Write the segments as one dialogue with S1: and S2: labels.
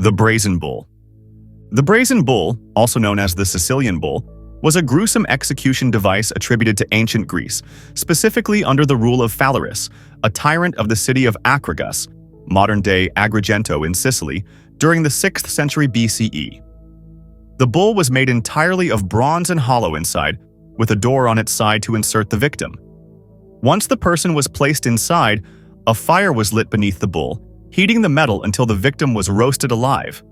S1: The Brazen Bull. The Brazen Bull, also known as the Sicilian Bull, was a gruesome execution device attributed to ancient Greece, specifically under the rule of Phalaris, a tyrant of the city of Acragas, modern-day Agrigento in Sicily, during the 6th century BCE. The bull was made entirely of bronze and hollow inside, with a door on its side to insert the victim. Once the person was placed inside, a fire was lit beneath the bull, heating the metal until the victim was roasted alive.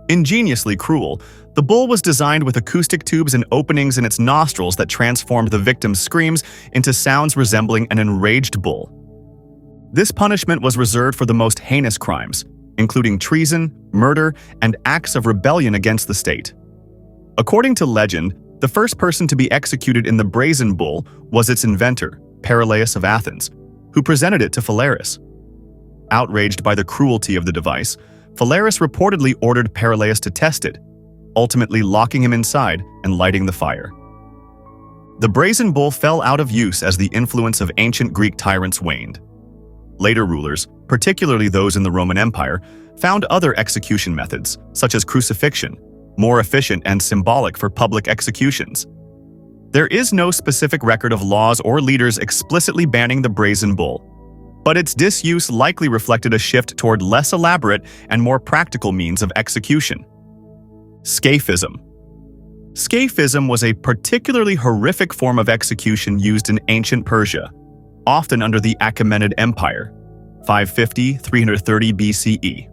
S1: Ingeniously cruel, the bull was designed with acoustic tubes and openings in its nostrils that transformed the victim's screams into sounds resembling an enraged bull. This punishment was reserved for the most heinous crimes, including treason, murder, and acts of rebellion against the state. According to legend, the first person to be executed in the Brazen Bull was its inventor, Persian of Athens, who presented it to Phalaris. Outraged by the cruelty of the device, Phalaris reportedly ordered Persian to test it, ultimately locking him inside and lighting the fire. The Brazen Bull fell out of use as the influence of ancient Greek tyrants waned. Later rulers, particularly those in the Roman Empire, found other execution methods, such as crucifixion, more efficient and symbolic for public executions. There is no specific record of laws or leaders explicitly banning the Brazen Bull, but its disuse likely reflected a shift toward less elaborate and more practical means of execution. Scaphism. Scaphism was a particularly horrific form of execution used in ancient Persia, often under the Achaemenid Empire, 550–330 BCE.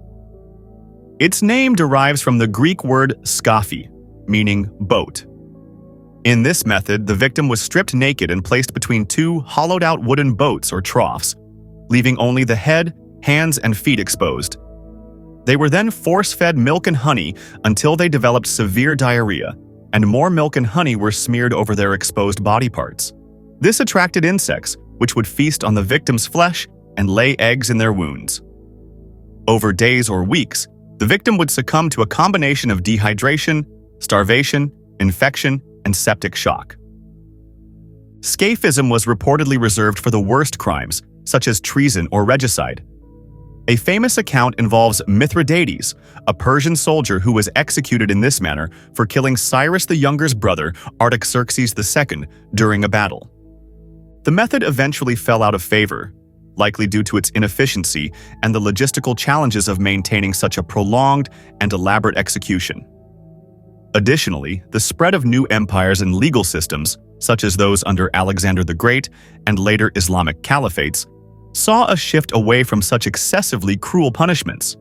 S1: Its name derives from the Greek word scaphi, meaning boat. In this method, the victim was stripped naked and placed between two hollowed-out wooden boats or troughs, leaving only the head, hands, and feet exposed. They were then force-fed milk and honey until they developed severe diarrhea, and more milk and honey were smeared over their exposed body parts. This attracted insects, which would feast on the victim's flesh and lay eggs in their wounds. Over days or weeks, the victim would succumb to a combination of dehydration, starvation, infection, and septic shock. Scaphism was reportedly reserved for the worst crimes, such as treason or regicide. A famous account involves Mithridates, a Persian soldier who was executed in this manner for killing Cyrus the Younger's brother, Artaxerxes II, during a battle. The method eventually fell out of favor, likely due to its inefficiency and the logistical challenges of maintaining such a prolonged and elaborate execution. Additionally, the spread of new empires and legal systems, such as those under Alexander the Great and later Islamic caliphates, saw a shift away from such excessively cruel punishments.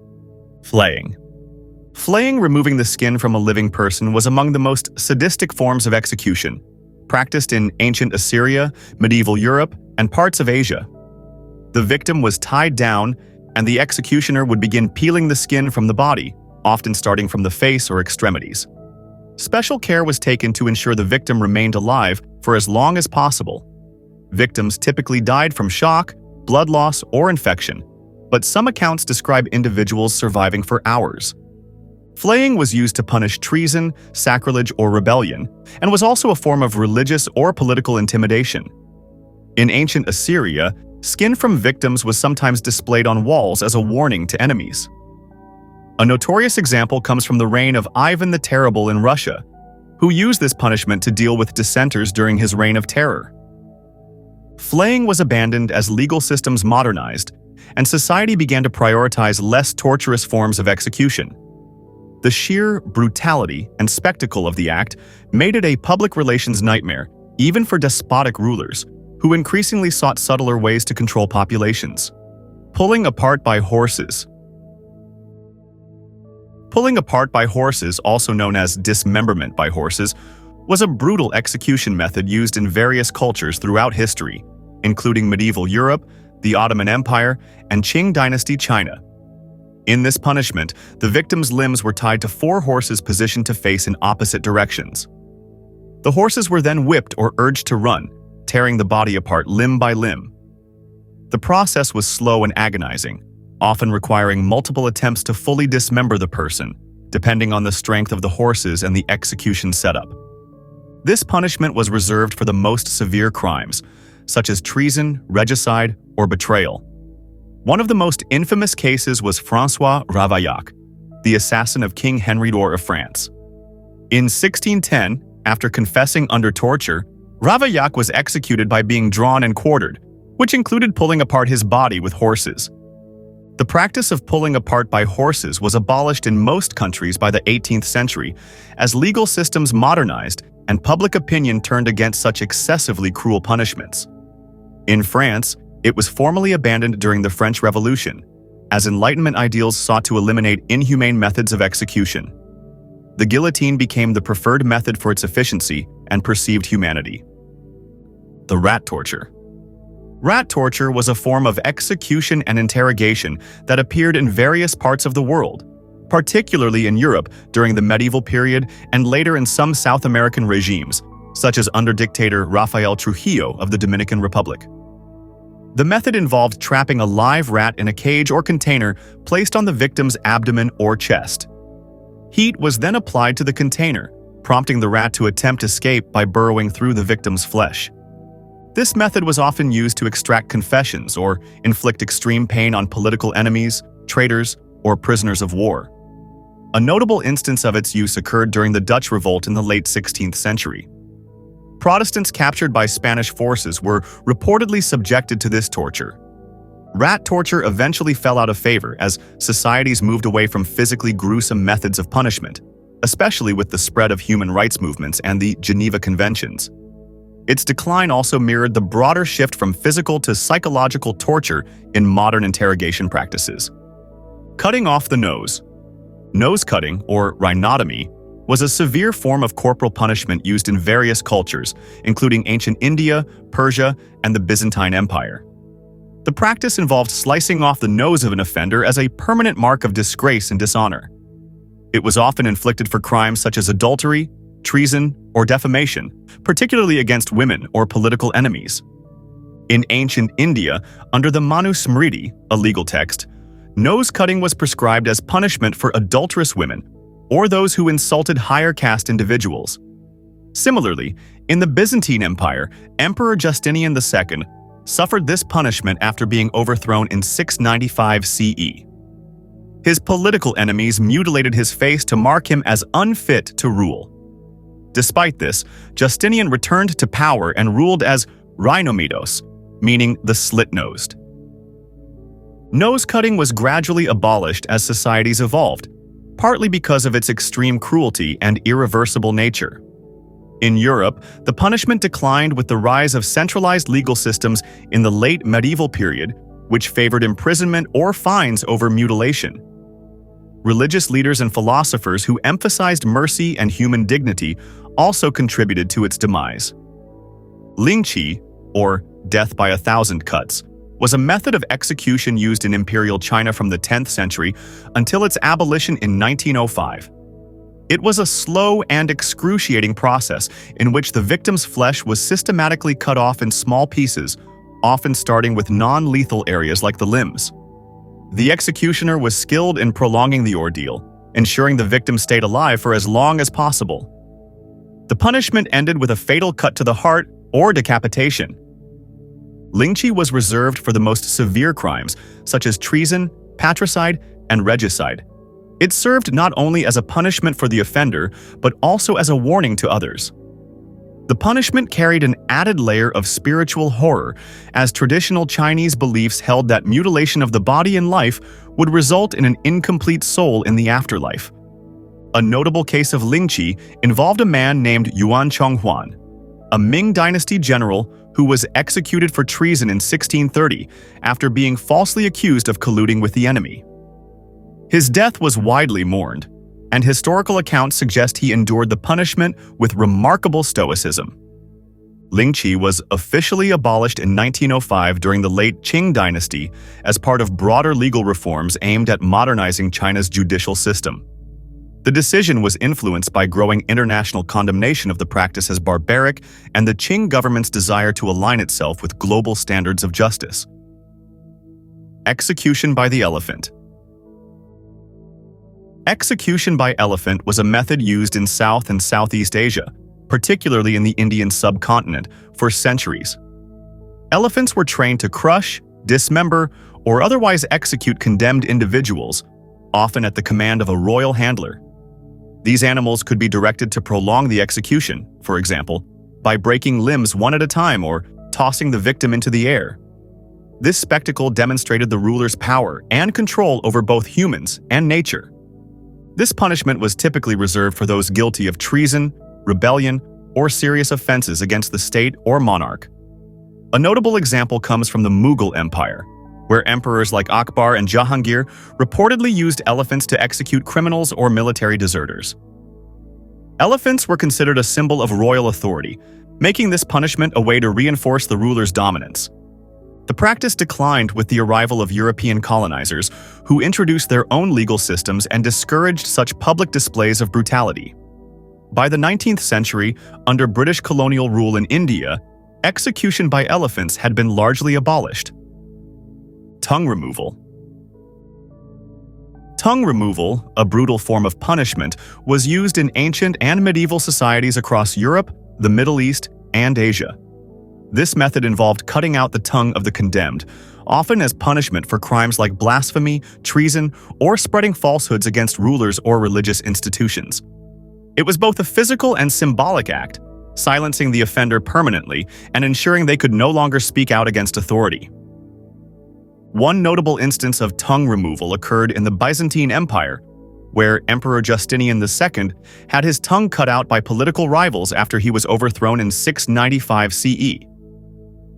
S1: Flaying. Flaying, removing the skin from a living person, was among the most sadistic forms of execution, practiced in ancient Assyria, medieval Europe, and parts of Asia. The victim was tied down, and the executioner would begin peeling the skin from the body, often starting from the face or extremities. Special care was taken to ensure the victim remained alive for as long as possible. Victims typically died from shock, blood loss, or infection, but some accounts describe individuals surviving for hours. Flaying was used to punish treason, sacrilege, or rebellion, and was also a form of religious or political intimidation. In ancient Assyria, skin from victims was sometimes displayed on walls as a warning to enemies. A notorious example comes from the reign of Ivan the Terrible in Russia, who used this punishment to deal with dissenters during his reign of terror. Flaying was abandoned as legal systems modernized, and society began to prioritize less torturous forms of execution. The sheer brutality and spectacle of the act made it a public relations nightmare, even for despotic rulers, who increasingly sought subtler ways to control populations. Pulling apart by horses. Pulling apart by horses, also known as dismemberment by horses, was a brutal execution method used in various cultures throughout history, including medieval Europe, the Ottoman Empire, and Qing Dynasty China. In this punishment, the victim's limbs were tied to 4 horses positioned to face in opposite directions. The horses were then whipped or urged to run, tearing the body apart limb by limb. The process was slow and agonizing, often requiring multiple attempts to fully dismember the person, depending on the strength of the horses and the execution setup. This punishment was reserved for the most severe crimes, such as treason, regicide, or betrayal. One of the most infamous cases was François Ravaillac, the assassin of King Henry IV of France. In 1610, after confessing under torture, Ravaillac was executed by being drawn and quartered, which included pulling apart his body with horses. The practice of pulling apart by horses was abolished in most countries by the 18th century, as legal systems modernized and public opinion turned against such excessively cruel punishments. In France, it was formally abandoned during the French Revolution, as Enlightenment ideals sought to eliminate inhumane methods of execution. The guillotine became the preferred method for its efficiency and perceived humanity. The rat torture. Rat torture was a form of execution and interrogation that appeared in various parts of the world, particularly in Europe during the medieval period and later in some South American regimes, such as under dictator Rafael Trujillo of the Dominican Republic. The method involved trapping a live rat in a cage or container placed on the victim's abdomen or chest. Heat was then applied to the container, prompting the rat to attempt escape by burrowing through the victim's flesh. This method was often used to extract confessions or inflict extreme pain on political enemies, traitors, or prisoners of war. A notable instance of its use occurred during the Dutch Revolt in the late 16th century. Protestants captured by Spanish forces were reportedly subjected to this torture. Rat torture eventually fell out of favor as societies moved away from physically gruesome methods of punishment, especially with the spread of human rights movements and the Geneva Conventions. Its decline also mirrored the broader shift from physical to psychological torture in modern interrogation practices. Cutting off the nose. Nose cutting, or rhinotomy, was a severe form of corporal punishment used in various cultures, including ancient India, Persia, and the Byzantine Empire. The practice involved slicing off the nose of an offender as a permanent mark of disgrace and dishonor. It was often inflicted for crimes such as adultery, treason, or defamation, particularly against women or political enemies. In ancient India, under the Manu Smriti, a legal text, nose cutting was prescribed as punishment for adulterous women or those who insulted higher caste individuals. Similarly, in the Byzantine Empire, Emperor Justinian II suffered this punishment after being overthrown in 695 CE. His political enemies mutilated his face to mark him as unfit to rule. Despite this, Justinian returned to power and ruled as rhinomidos, meaning the slit-nosed. Nose cutting was gradually abolished as societies evolved, partly because of its extreme cruelty and irreversible nature. In Europe, the punishment declined with the rise of centralized legal systems in the late medieval period, which favored imprisonment or fines over mutilation. Religious leaders and philosophers who emphasized mercy and human dignity also contributed to its demise. Lingchi, or death by 1,000 cuts, was a method of execution used in Imperial China from the 10th century until its abolition in 1905. It was a slow and excruciating process in which the victim's flesh was systematically cut off in small pieces, often starting with non-lethal areas like the limbs. The executioner was skilled in prolonging the ordeal, ensuring the victim stayed alive for as long as possible. The punishment ended with a fatal cut to the heart or decapitation. Lingchi was reserved for the most severe crimes, such as treason, patricide, and regicide. It served not only as a punishment for the offender, but also as a warning to others. The punishment carried an added layer of spiritual horror, as traditional Chinese beliefs held that mutilation of the body in life would result in an incomplete soul in the afterlife. A notable case of Lingchi involved a man named Yuan Chonghuan, a Ming Dynasty general who was executed for treason in 1630 after being falsely accused of colluding with the enemy. His death was widely mourned, and historical accounts suggest he endured the punishment with remarkable stoicism. Lingchi was officially abolished in 1905 during the late Qing dynasty as part of broader legal reforms aimed at modernizing China's judicial system. The decision was influenced by growing international condemnation of the practice as barbaric and the Qing government's desire to align itself with global standards of justice. Execution by the elephant. Execution by elephant was a method used in South and Southeast Asia, particularly in the Indian subcontinent, for centuries. Elephants were trained to crush, dismember, or otherwise execute condemned individuals, often at the command of a royal handler. These animals could be directed to prolong the execution, for example, by breaking limbs one at a time or tossing the victim into the air. This spectacle demonstrated the ruler's power and control over both humans and nature. This punishment was typically reserved for those guilty of treason, rebellion, or serious offenses against the state or monarch. A notable example comes from the Mughal Empire, where emperors like Akbar and Jahangir reportedly used elephants to execute criminals or military deserters. Elephants were considered a symbol of royal authority, making this punishment a way to reinforce the ruler's dominance. The practice declined with the arrival of European colonizers, who introduced their own legal systems and discouraged such public displays of brutality. By the 19th century, under British colonial rule in India, execution by elephants had been largely abolished. Tongue removal. Tongue removal, a brutal form of punishment, was used in ancient and medieval societies across Europe, the Middle East, and Asia. This method involved cutting out the tongue of the condemned, often as punishment for crimes like blasphemy, treason, or spreading falsehoods against rulers or religious institutions. It was both a physical and symbolic act, silencing the offender permanently and ensuring they could no longer speak out against authority. One notable instance of tongue removal occurred in the Byzantine Empire, where Emperor Justinian II had his tongue cut out by political rivals after he was overthrown in 695 CE.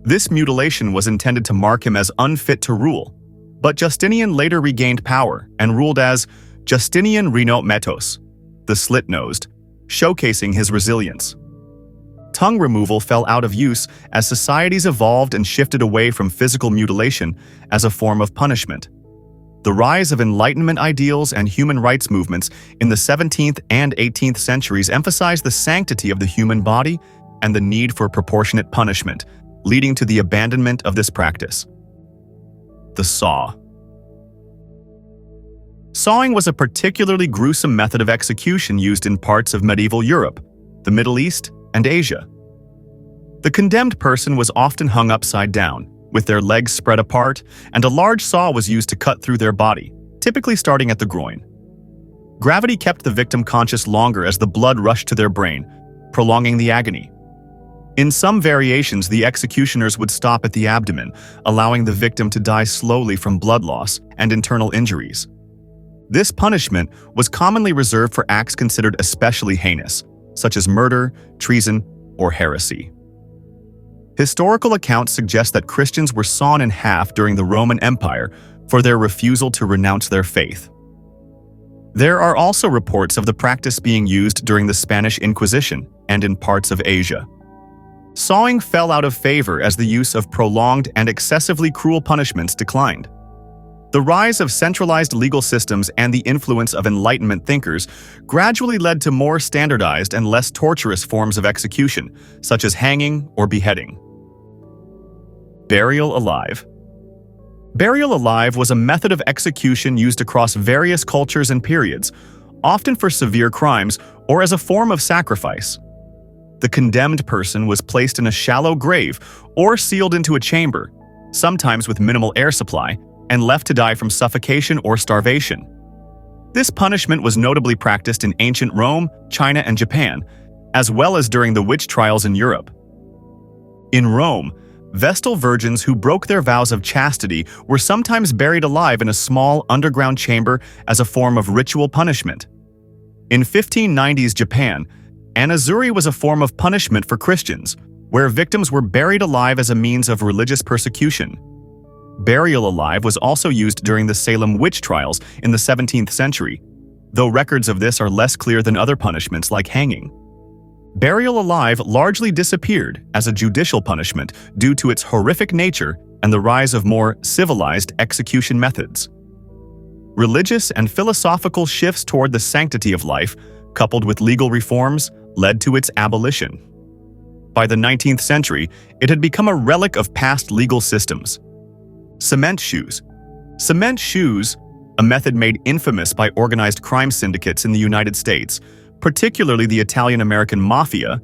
S1: This mutilation was intended to mark him as unfit to rule, but Justinian later regained power and ruled as Justinian Rhino Metos, the slit-nosed, showcasing his resilience. Tongue removal fell out of use as societies evolved and shifted away from physical mutilation as a form of punishment. The rise of Enlightenment ideals and human rights movements in the 17th and 18th centuries emphasized the sanctity of the human body and the need for proportionate punishment, leading to the abandonment of this practice. The saw. Sawing was a particularly gruesome method of execution used in parts of medieval Europe, the Middle East, and Asia. The condemned person was often hung upside down, with their legs spread apart, and a large saw was used to cut through their body, typically starting at the groin. Gravity kept the victim conscious longer as the blood rushed to their brain, prolonging the agony. In some variations, the executioners would stop at the abdomen, allowing the victim to die slowly from blood loss and internal injuries. This punishment was commonly reserved for acts considered especially heinous, such as murder, treason, or heresy. Historical accounts suggest that Christians were sawn in half during the Roman Empire for their refusal to renounce their faith. There are also reports of the practice being used during the Spanish Inquisition and in parts of Asia. Sawing fell out of favor as the use of prolonged and excessively cruel punishments declined. The rise of centralized legal systems and the influence of Enlightenment thinkers gradually led to more standardized and less torturous forms of execution, such as hanging or beheading. Burial alive. Burial alive was a method of execution used across various cultures and periods, often for severe crimes or as a form of sacrifice. The condemned person was placed in a shallow grave or sealed into a chamber, sometimes with minimal air supply, and left to die from suffocation or starvation. This punishment was notably practiced in ancient Rome, China, and Japan, as well as during the witch trials in Europe. In Rome, Vestal virgins who broke their vows of chastity were sometimes buried alive in a small underground chamber as a form of ritual punishment. In 1590s Japan, anazuri was a form of punishment for Christians, where victims were buried alive as a means of religious persecution. Burial alive was also used during the Salem witch trials in the 17th century, though records of this are less clear than other punishments like hanging. Burial alive largely disappeared as a judicial punishment due to its horrific nature and the rise of more civilized execution methods. Religious and philosophical shifts toward the sanctity of life, coupled with legal reforms, led to its abolition. By the 19th century, it had become a relic of past legal systems. Cement shoes. Cement shoes, a method made infamous by organized crime syndicates in the United States, particularly the Italian-American mafia,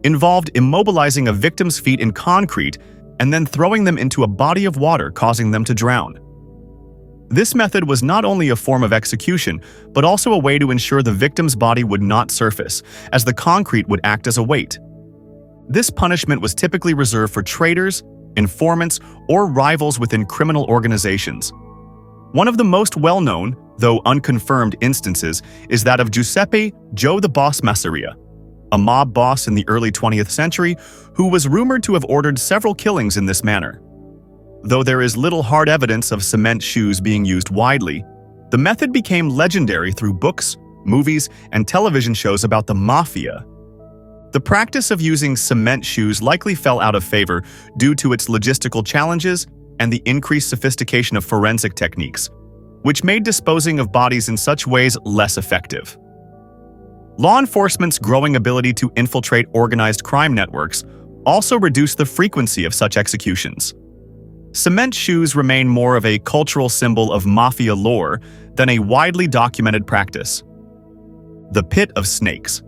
S1: involved immobilizing a victim's feet in concrete and then throwing them into a body of water, causing them to drown. This method was not only a form of execution, but also a way to ensure the victim's body would not surface, as the concrete would act as a weight. This punishment was typically reserved for traitors, informants, or rivals within criminal organizations. One of the most well-known, though unconfirmed, instances is that of Giuseppe "Joe the Boss" Masseria, a mob boss in the early 20th century who was rumored to have ordered several killings in this manner. Though there is little hard evidence of cement shoes being used widely, the method became legendary through books, movies, and television shows about the mafia. The practice of using cement shoes likely fell out of favor due to its logistical challenges and the increased sophistication of forensic techniques, which made disposing of bodies in such ways less effective. Law enforcement's growing ability to infiltrate organized crime networks also reduced the frequency of such executions. Cement shoes remain more of a cultural symbol of mafia lore than a widely documented practice. The Pit of Snakes.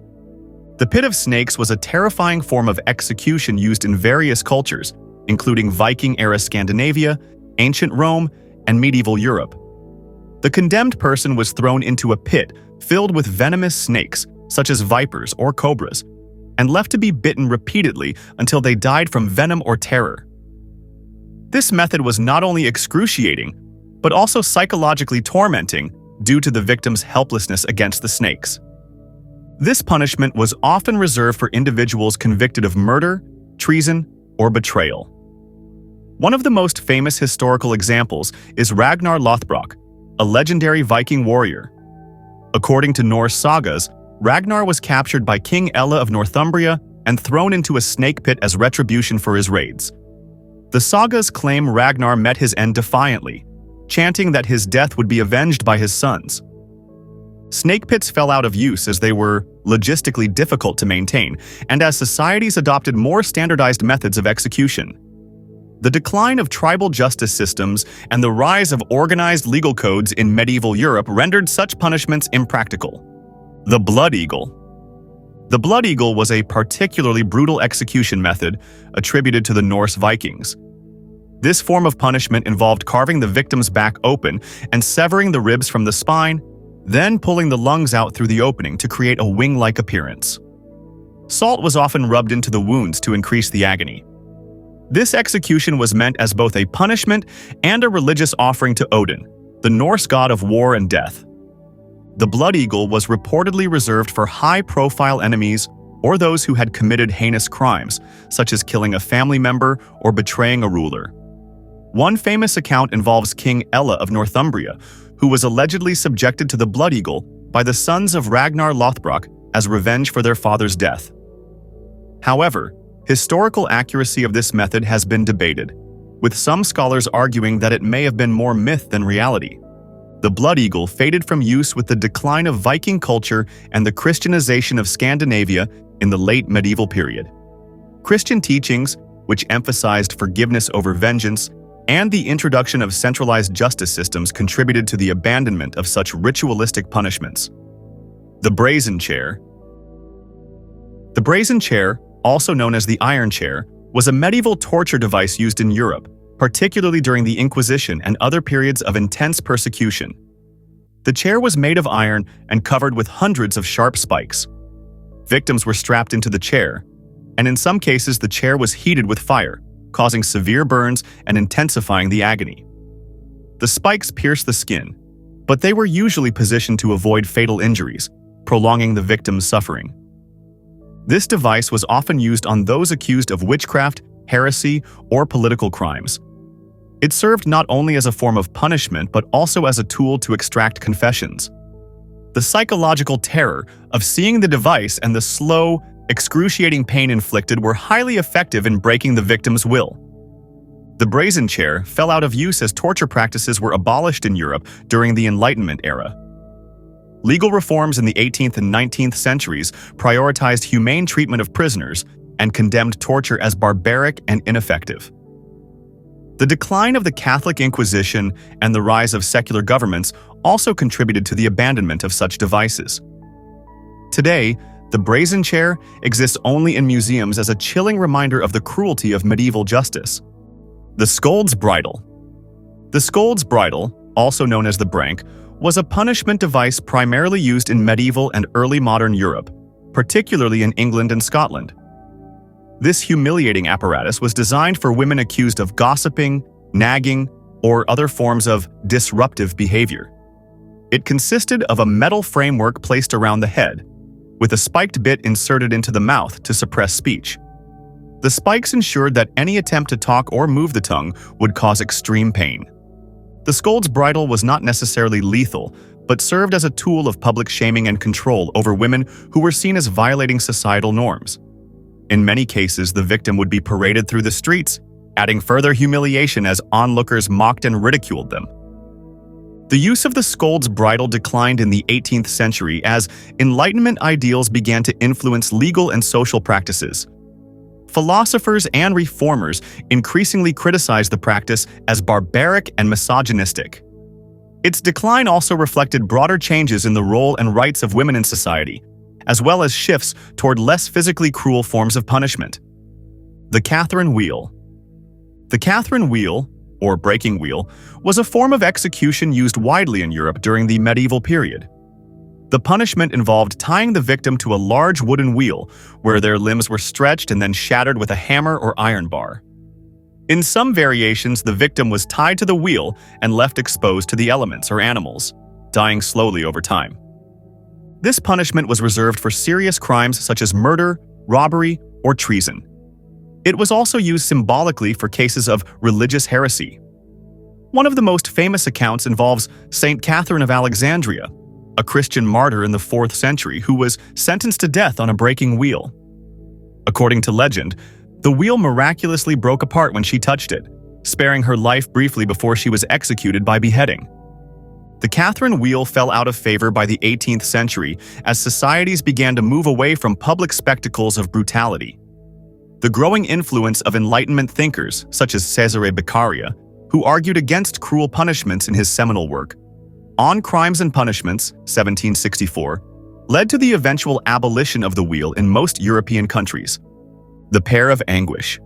S1: The Pit of Snakes was a terrifying form of execution used in various cultures, including Viking-era Scandinavia, ancient Rome, and medieval Europe. The condemned person was thrown into a pit filled with venomous snakes, such as vipers or cobras, and left to be bitten repeatedly until they died from venom or terror. This method was not only excruciating, but also psychologically tormenting due to the victim's helplessness against the snakes. This punishment was often reserved for individuals convicted of murder, treason, or betrayal. One of the most famous historical examples is Ragnar Lothbrok, a legendary Viking warrior. According to Norse sagas, Ragnar was captured by King Ella of Northumbria and thrown into a snake pit as retribution for his raids. The sagas claim Ragnar met his end defiantly, chanting that his death would be avenged by his sons. Snake pits fell out of use as they were logistically difficult to maintain, and as societies adopted more standardized methods of execution. The decline of tribal justice systems and the rise of organized legal codes in medieval Europe rendered such punishments impractical. The Blood Eagle. The Blood Eagle was a particularly brutal execution method attributed to the Norse Vikings. This form of punishment involved carving the victim's back open and severing the ribs from the spine, then pulling the lungs out through the opening to create a wing-like appearance. Salt was often rubbed into the wounds to increase the agony. This execution was meant as both a punishment and a religious offering to Odin, the Norse god of war and death. The Blood Eagle was reportedly reserved for high-profile enemies or those who had committed heinous crimes, such as killing a family member or betraying a ruler. One famous account involves King Ella of Northumbria, who was allegedly subjected to the Blood Eagle by the sons of Ragnar Lothbrok as revenge for their father's death. However, historical accuracy of this method has been debated, with some scholars arguing that it may have been more myth than reality. The Blood Eagle faded from use with the decline of Viking culture and the Christianization of Scandinavia in the late medieval period. Christian teachings, which emphasized forgiveness over vengeance, and the introduction of centralized justice systems contributed to the abandonment of such ritualistic punishments. The Brazen Chair. The Brazen Chair, also known as the Iron Chair, was a medieval torture device used in Europe, particularly during the Inquisition and other periods of intense persecution. The chair was made of iron and covered with hundreds of sharp spikes. Victims were strapped into the chair, and in some cases the chair was heated with fire, causing severe burns and intensifying the agony. The spikes pierced the skin, but they were usually positioned to avoid fatal injuries, prolonging the victim's suffering. This device was often used on those accused of witchcraft, heresy, or political crimes. It served not only as a form of punishment but also as a tool to extract confessions. The psychological terror of seeing the device and the slow, excruciating pain inflicted were highly effective in breaking the victim's will. The Brazen Chair fell out of use as torture practices were abolished in Europe during the Enlightenment era. Legal reforms in the 18th and 19th centuries prioritized humane treatment of prisoners and condemned torture as barbaric and ineffective. The decline of the Catholic Inquisition and the rise of secular governments also contributed to the abandonment of such devices. Today, the Brazen Chair exists only in museums as a chilling reminder of the cruelty of medieval justice. The Scold's Bridal. The Scold's Bridal, also known as the brank, was a punishment device primarily used in medieval and early modern Europe, particularly in England and Scotland. This humiliating apparatus was designed for women accused of gossiping, nagging, or other forms of disruptive behavior. It consisted of a metal framework placed around the head, with a spiked bit inserted into the mouth to suppress speech. The spikes ensured that any attempt to talk or move the tongue would cause extreme pain. The scold's bridle was not necessarily lethal, but served as a tool of public shaming and control over women who were seen as violating societal norms. In many cases, the victim would be paraded through the streets, adding further humiliation as onlookers mocked and ridiculed them. The use of the scold's bridle declined in the 18th century as Enlightenment ideals began to influence legal and social practices. Philosophers and reformers increasingly criticized the practice as barbaric and misogynistic. Its decline also reflected broader changes in the role and rights of women in society, as well as shifts toward less physically cruel forms of punishment. The Catherine Wheel. The Catherine Wheel, or breaking wheel, was a form of execution used widely in Europe during the medieval period. The punishment involved tying the victim to a large wooden wheel, where their limbs were stretched and then shattered with a hammer or iron bar. In some variations, the victim was tied to the wheel and left exposed to the elements or animals, dying slowly over time. This punishment was reserved for serious crimes such as murder, robbery, or treason. It was also used symbolically for cases of religious heresy. One of the most famous accounts involves Saint Catherine of Alexandria, a Christian martyr in the 4th century who was sentenced to death on a breaking wheel. According to legend, the wheel miraculously broke apart when she touched it, sparing her life briefly before she was executed by beheading. The Catherine wheel fell out of favor by the 18th century as societies began to move away from public spectacles of brutality. The growing influence of Enlightenment thinkers, such as Cesare Beccaria, who argued against cruel punishments in his seminal work, On Crimes and Punishments, 1764, led to the eventual abolition of the wheel in most European countries. The Pear of Anguish.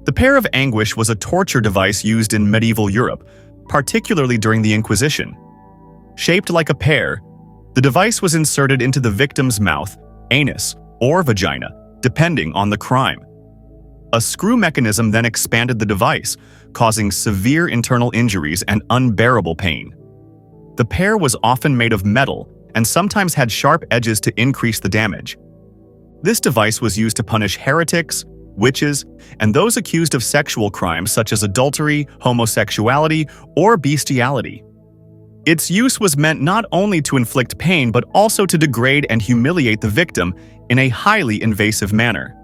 S1: The Pear of Anguish was a torture device used in medieval Europe, particularly during the Inquisition. Shaped like a pear, the device was inserted into the victim's mouth, anus, or vagina, depending on the crime. A screw mechanism then expanded the device, causing severe internal injuries and unbearable pain. The pear was often made of metal and sometimes had sharp edges to increase the damage. This device was used to punish heretics, witches, and those accused of sexual crimes such as adultery, homosexuality, or bestiality. Its use was meant not only to inflict pain but also to degrade and humiliate the victim in a highly invasive manner.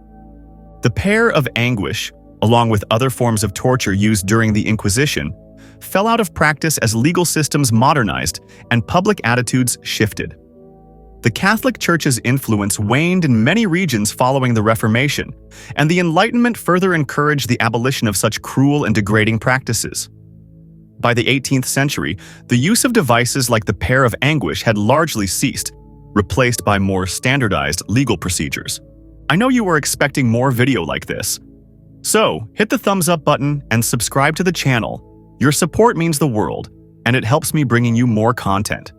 S1: The Pear of Anguish, along with other forms of torture used during the Inquisition, fell out of practice as legal systems modernized and public attitudes shifted. The Catholic Church's influence waned in many regions following the Reformation, and the Enlightenment further encouraged the abolition of such cruel and degrading practices. By the 18th century, the use of devices like the Pear of Anguish had largely ceased, replaced by more standardized legal procedures. I know you were expecting more video like this. So, hit the thumbs up button and subscribe to the channel. Your support means the world, and it helps me bringing you more content.